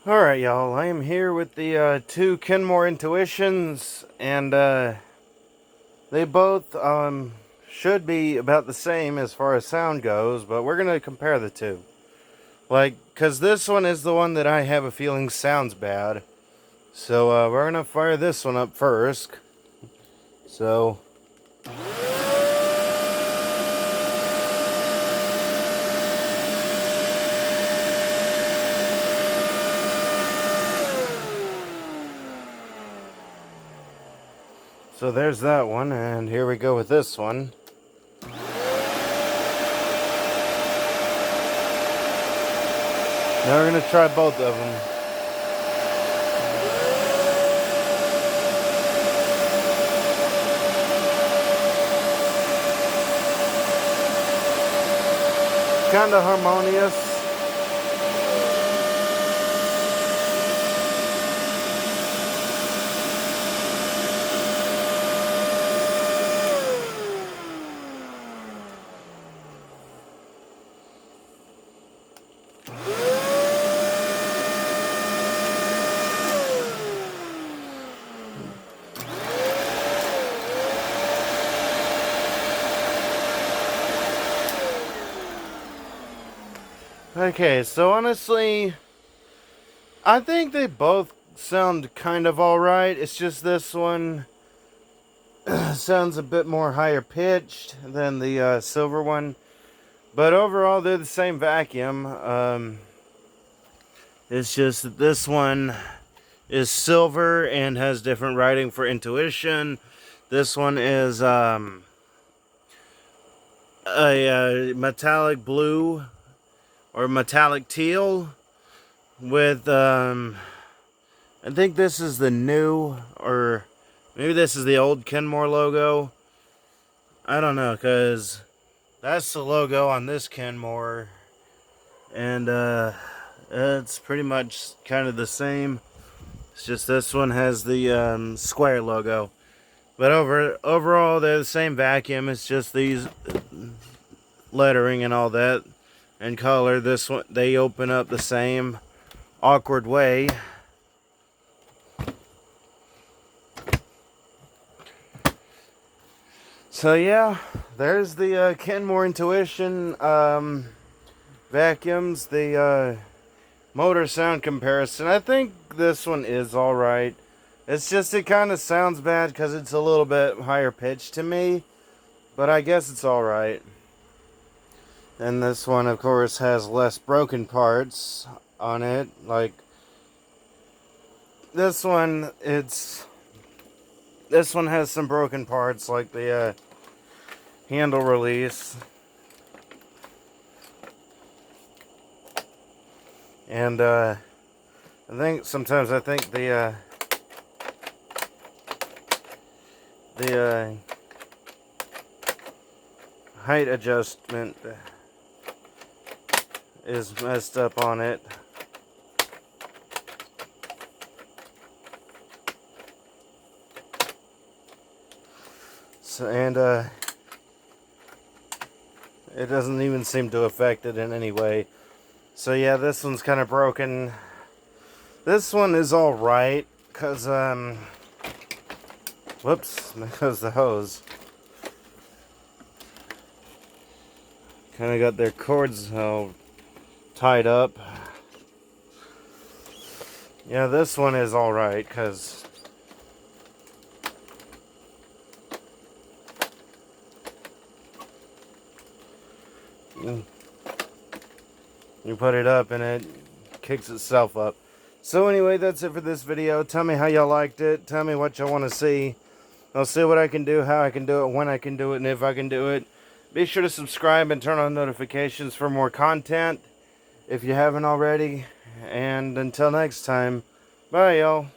Alright, y'all, I am here with the two Kenmore Intuitions, and they both should be about the same as far as sound goes, but we're going to compare the two. Because this one is the one that I have a feeling sounds bad. So we're going to fire this one up first. So... So there's that one, and here we go with this one. Now we're going to try both of them. Kind of harmonious. Okay, so honestly, I think they both sound kind of alright. It's just this one sounds a bit more higher pitched than the silver one. But overall, they're the same vacuum. It's just that this one is silver and has different writing for intuition. This one is a metallic blue or metallic teal with I think this is the new, or maybe this is the old Kenmore logo. I don't know, because that's the logo on this Kenmore, and it's pretty much kind of the same. It's just this one has the square logo, but overall they're the same vacuum. It's just these lettering and all that and color. This one, they open up the same awkward way. So yeah, there's the Kenmore Intuition vacuums, the motor sound comparison. I think this one is alright. It's just it kind of sounds bad because it's a little bit higher pitched to me, but I guess it's alright. And this one, of course, has less broken parts on it. Like this one, this one has some broken parts, like the handle release, and I think sometimes the height adjustment is messed up on it. So, and it doesn't even seem to affect it in any way. So yeah, this one's kind of broken. This one is alright, because, whoops, there goes the hose. Kind of got their cords all tied up. Yeah, this one is alright, because you put it up and it kicks itself up. So anyway, that's it for this video. Tell me how y'all liked it. Tell me what y'all want to see. I'll see what I can do, how I can do it, when I can do it, and if I can do it. Be sure to subscribe and turn on notifications for more content if you haven't already. And until next time, bye y'all.